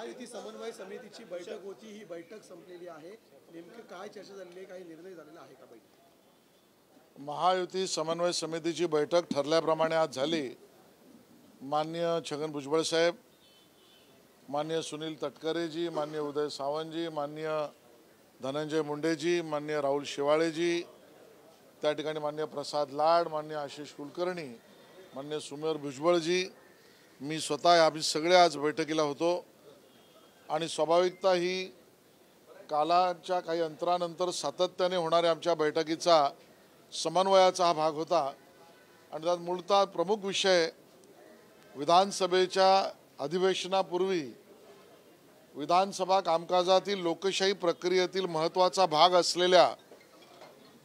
महायुती समन्वय समितीची बैठक होती, ही बैठक संपलेली आहे. नेमकी काय चर्चा झालेली आहे, काही निर्णय झालेला आहे का बैठक? महायुती समन्वय समितीची बैठक ठरल्याप्रमाणे आज झाली. माननीय छगन भुजबळ साहेब, माननीय सुनील तटकरेजी, माननीय उदय सावंतजी, माननीय धनंजय मुंडेजी, माननीय राहुल शेवाळेजी, त्या ठिकाणी माननीय प्रसाद लाड, माननीय आशिष कुलकर्णी, माननीय सुमेर भुजबळजी, मी स्वतः आम्ही सगळे आज बैठकीला होतो. आणि स्वाभाविकता ही कालाच्या काही अंतरानंतर सातत्याने होणाऱ्या आमच्या बैठकीचा समन्वयाचा हा भाग होता. आणि त्यात मूलतः प्रमुख विषय विधानसभेच्या अधिवेशनापूर्वी विधानसभा कामकाजातील लोकशाही प्रक्रियेतील महत्त्वाचा भाग असलेल्या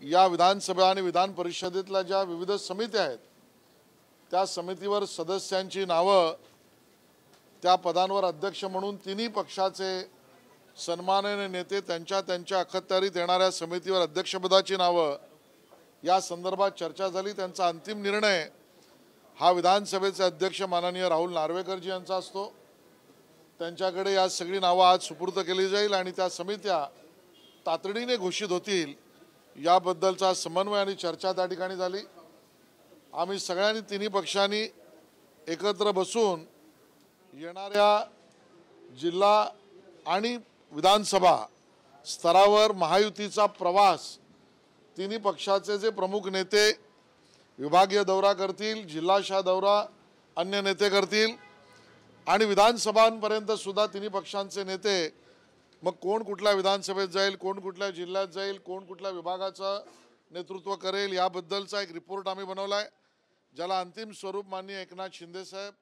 या विधानसभा आणि विधान परिषदेतल्या ज्या विविध समित्या आहेत त्या समितीवर सदस्यांची नावं, त्या पदांवर अध्यक्ष म्हणून तिन्ही पक्षाचे सन्माननीय नेते त्यांच्या अखत्यारीत येणाऱ्या समितीवर अध्यक्षपदाची नावं, या संदर्भात चर्चा झाली. त्यांचा अंतिम निर्णय हा विधानसभेचे अध्यक्ष माननीय राहुल नार्वेकरजी यांचा असतो. त्यांच्याकडे या सगळी नावं आज सुपूर्द केली जाईल आणि त्या समित्या तातडीने घोषित होतील, याबद्दलचा समन्वय आणि चर्चा त्या ठिकाणी झाली. आम्ही सगळ्यांनी तिन्ही पक्षांनी एकत्र बसून येणाऱ्या जिल्हा आणि विधानसभा स्तरावर महायुतीचा प्रवास तिन्ही पक्षाचे जे प्रमुख नेते विभागीय दौरा करतील, जिल्हाशाह दौरा अन्य नेते करतील आणि विधानसभांपर्यंत सुद्धा तिन्ही पक्षांचे नेते मग कोण कुठल्या विधानसभेत जाईल, कोण कुठल्या जिल्ह्यात जाईल, कोण कुठल्या विभागाचं नेतृत्व करेल, याबद्दलचा एक रिपोर्ट आम्ही बनवला आहे, ज्याला अंतिम स्वरूप माननीय एकनाथ शिंदे साहेब,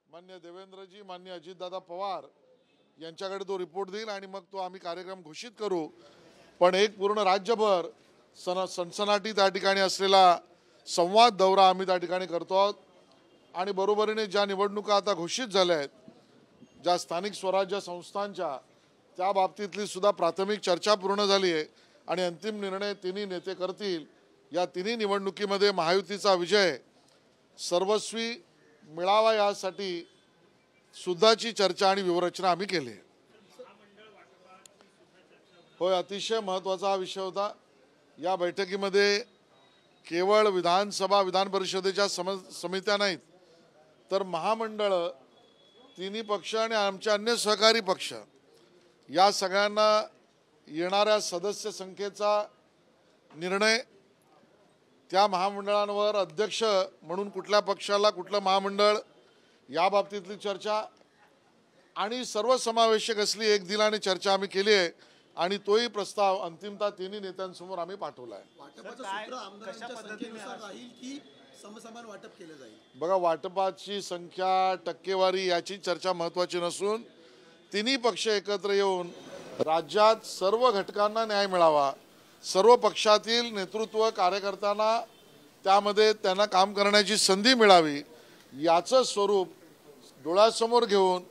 माननीय देवेंद्रजी, माननीय अजितदादा पवार यांच्याकडे तो रिपोर्ट देईल आणि मग तो आम्ही कार्यक्रम घोषित करू. पण एक पूर्ण राज्यभर सनसनाटी त्या ठिकाणी असलेला संवाद दौरा आम्ही त्या ठिकाणी करतो आहोत. आणि बरोबरीने ज्या निवडणुका आता घोषित झाल्या आहेत, ज्या स्थानिक स्वराज्य संस्थांच्या, त्या बाबतीतली सुद्धा प्राथमिक चर्चा पूर्ण झाली आहे आणि अंतिम निर्णय तिन्ही नेते करतील. या तिन्ही निवडणुकीमध्ये महायुतीचा विजय सर्वस्वी मिळावा यासाठी सुद्धाची चर्चा आणि व्यूहरचना आम्ही केली आहे. होय, अतिशय महत्त्वाचा हा विषय होता. या बैठकीमध्ये केवळ विधानसभा विधान परिषदेच्या समित्या नाहीत, तर महामंडळ, तिन्ही पक्ष आणि आमचे अन्य सहकारी पक्ष या सगळ्यांना येणाऱ्या सदस्य संख्येचा निर्णय, त्या महामंडळांवर अध्यक्ष म्हणून कुठल्या पक्षाला कुठलं महामंडळ, या बाबतीतली चर्चा आणि सर्वसमावेशक असली एक दिलाने चर्चा आम्ही केली आहे आणि तोही प्रस्ताव अंतिमतः तिन्ही नेत्यांसमोर आम्ही पाठवला आहे. बघा, वाटपाची संख्या, टक्केवारी याची चर्चा महत्त्वाची नसून तिन्ही पक्ष एकत्र येऊन राज्यात सर्व घटकांना न्याय मिळावा, सर्व पक्षातील नेतृत्व कार्यकर्त्यांना त्यामध्ये त्यांना काम करण्याची संधी मिळावी, याचं स्वरूप डोळ्यासमोर घेऊन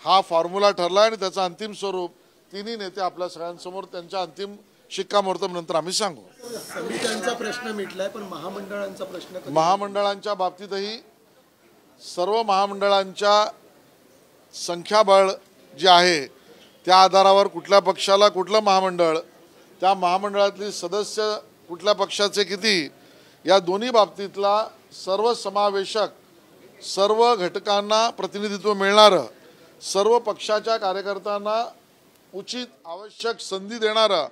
हा फॉर्म्युला ठरला आणि त्याचं अंतिम स्वरूप तिन्ही नेते आपल्या सगळ्यांसमोर त्यांच्या अंतिम शिक्कामोर्तब नंतर आम्ही सांगू. समित्यांचा प्रश्न मिटलाय, पण महामंडळांचा प्रश्न, महामंडळांच्या बाबतीतही सर्व महामंडळांच्या संख्याबळ जे आहे त्या आधारावर कुठल्या पक्षाला कुठलं महामंडळ, त्या महामंडळातली सदस्य कुठल्या पक्षाचे किती, या दोन्ही बाबतीतला सर्वसमावेशक, सर्व घटकांना प्रतिनिधित्व मिळणारं, सर्व पक्षाच्या कार्यकर्त्यांना उचित आवश्यक संधी देणारं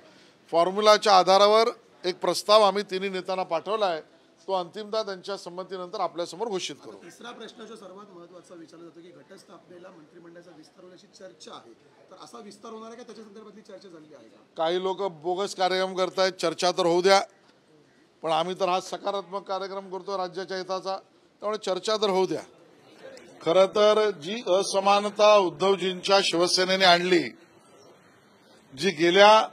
फॉर्म्युलाच्या आधारावर एक प्रस्ताव आम्ही तिन्ही नेत्यांना पाठवला आहे. तो अंतिमतः त्यांच्या संमतीनंतर आपल्यासमोर घोषित करू. तिसरा प्रश्न जो सर्वात महत्त्वाचा विचारला जातो की घटस्थापनेला मंत्रिमंडळाचा विस्तार होण्याची चर्चा आहे, तर असा विस्तार होणार आहे का, त्याच्या संदर्भातली चर्चा झाली आहे का? काही लोक बोगस कार्यक्रम करतायत, चर्चा तर होऊ द्या, पण आम्ही तर हा सकारात्मक कार्यक्रम करतो राज्याच्या हिताचा, त्यामुळे चर्चा तर होऊ द्या. खरं तर जी असमानता उद्धवजींच्या शिवसेनेने आणली, जी गेल्या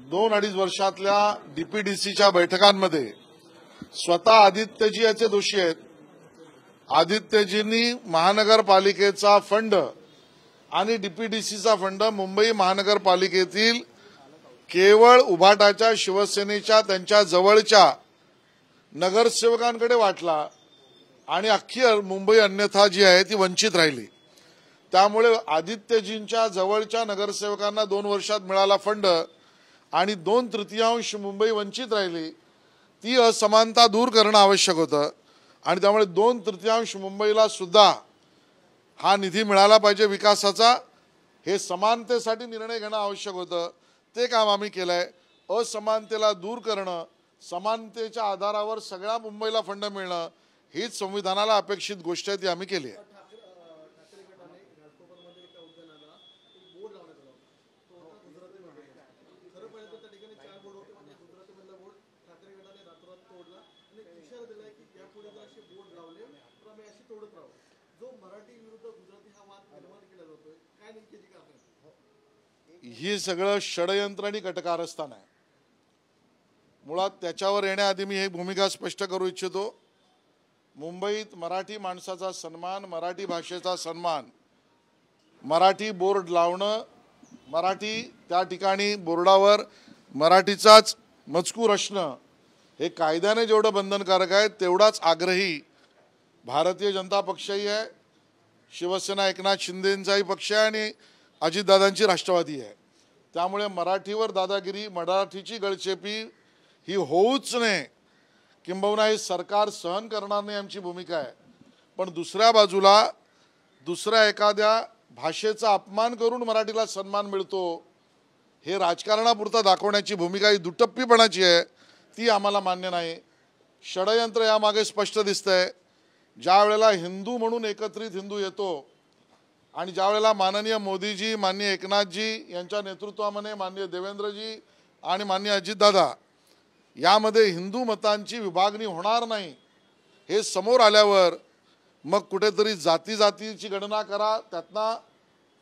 2-2.5 वर्षातल्या डीपीडीसीच्या बैठकांमध्ये स्वतः आदित्यजी याचे दोषी आहेत. आदित्यजींनी महानगरपालिकेचा फंड आणि डीपीडीसीचा फंड मुंबई महानगरपालिकेतील केवळ उभाटाच्या शिवसेनेच्या त्यांच्या जवळच्या नगरसेवकांकडे वाटला आणि अख्खी मुंबई अन्यथा जी आहे ती वंचित राहिली. त्यामुळे आदित्यजींच्या जवळच्या नगरसेवकांना 2 वर्षात मिळाला फंड आणि 2/3 मुंबई वंचित राहिली, ती असमानता दूर करणं आवश्यक होतं आणि त्यामुळे 2/3 मुंबईला सुद्धा हा निधी मिळाला पाहिजे विकासाचा, हे समानतेसाठी निर्णय घेणं आवश्यक होतं. ते काम आम्ही केलंय. असमानतेला दूर करणं, समानतेच्या आधारावर सगळ्या मुंबईला फंड मिळणं हीच संविधानाला अपेक्षित गोष्ट आहे, ती आम्ही केली आहे. ही सगळं षडयंत्र आणि कटकारस्थान आहे. मुळात त्याच्यावर येण्याआधी मी एक भूमिका स्पष्ट करू इच्छितो. मुंबईत मराठी माणसाचा सन्मान, मराठी भाषेचा सन्मान, मराठी बोर्ड लावणं, मराठी त्या ठिकाणी बोर्डावर मराठीचाच मजकूर असणं हे कायद्याने जेवढं बंधनकारक आहे तेवढाच आग्रही भारतीय जनता पक्षही आहे, शिवसेना एकनाथ शिंदेंचाही पक्ष आहे आणि अजितदादांची राष्ट्रवादी आहे. त्यामुळे मराठीवर दादागिरी, मराठीची गळचेपी ही होऊच नये, किंबहुना हे सरकार सहन करणार नाही आमची भूमिका आहे. पण दुसऱ्या बाजूला दुसऱ्या एखाद्या भाषेचा अपमान करून मराठीला सन्मान मिळतो हे राजकारणापुरता दाखवण्याची भूमिका ही दुटप्पीपणाची आहे, ती आम्हाला मान्य नाही. षडयंत्र यामागे स्पष्ट दिसतंय. ज्या वेळेला हिंदू म्हणून एकत्रित हिंदू येतो आणि ज्या वेळेला माननीय मोदीजी, माननीय एकनाथजी यांच्या नेतृत्वामध्ये माननीय देवेंद्रजी आणि माननीय अजितदादा यामध्ये हिंदू मतांची विभागणी होणार नाही हे समोर आल्यावर मग कुठेतरी जातीची गणना करा, त्यातनं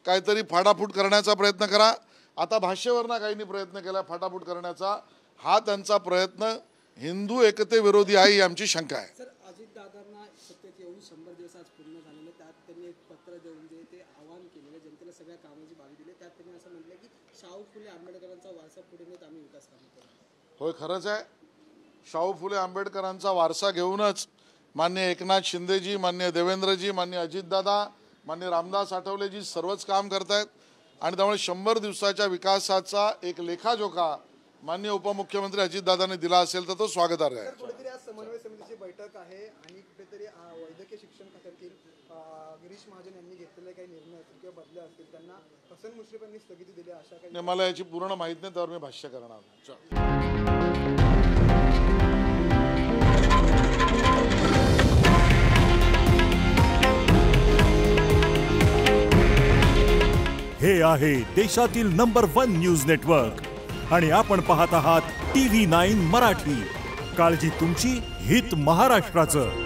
काहीतरी फाटाफूट करण्याचा प्रयत्न करा. आता भाषेवरनं काहींनी प्रयत्न केला फाटाफूट करण्याचा. हा त्यांचा प्रयत्न हिंदू एकतेविरोधी आहे ही आमची शंका आहे. सर, अजितदादांना सत्तेत येऊन 100 दिवस आज पूर्ण झालेले, त्यात त्यांनी एक पत्र देऊन ते आवाहन केलेलं, जनतेला सगळ्या कामाची बाजू दिली. त्यात त्यांनी असं म्हटलं की शाहू फुले आंबेडकरांचा वारसा पुढे नेत आम्ही विकास काम करू. होय, खरंच आहे. शाहू फुले आंबेडकरांचा वारसा घेऊनच माननीय एकनाथ शिंदेजी, माननीय देवेंद्रजी, माननीय अजितदादा, माननीय रामदास आठवलेजी सर्वच काम करतायत आणि त्यामुळे 100 दिवसाच्या विकासाचा एक लेखाजोखा माननीय उपमुख्यमंत्री अजितदादांनी दिला असेल तर तो स्वागतार्ह आहे. कुठेतरी आज समन्वय समितीची बैठक आहे आणि कुठेतरी वैद्यकीय शिक्षण खात्यातील गिरीश महाजन यांनी घेतलेले काही निर्णय असतील किंवा बदले असतील त्यांना हसन मुश्रीफ यांनी स्थगिती दिली, अशा काही मला याची पूर्ण माहिती नाही, त्यावर मी भाष्य करणार नाही. हे आहे देशातील नंबर 1 न्यूज नेटवर्क आणि आपण पाहत आहात TV9 मराठी. काळजी तुमची, हित महाराष्ट्राचं.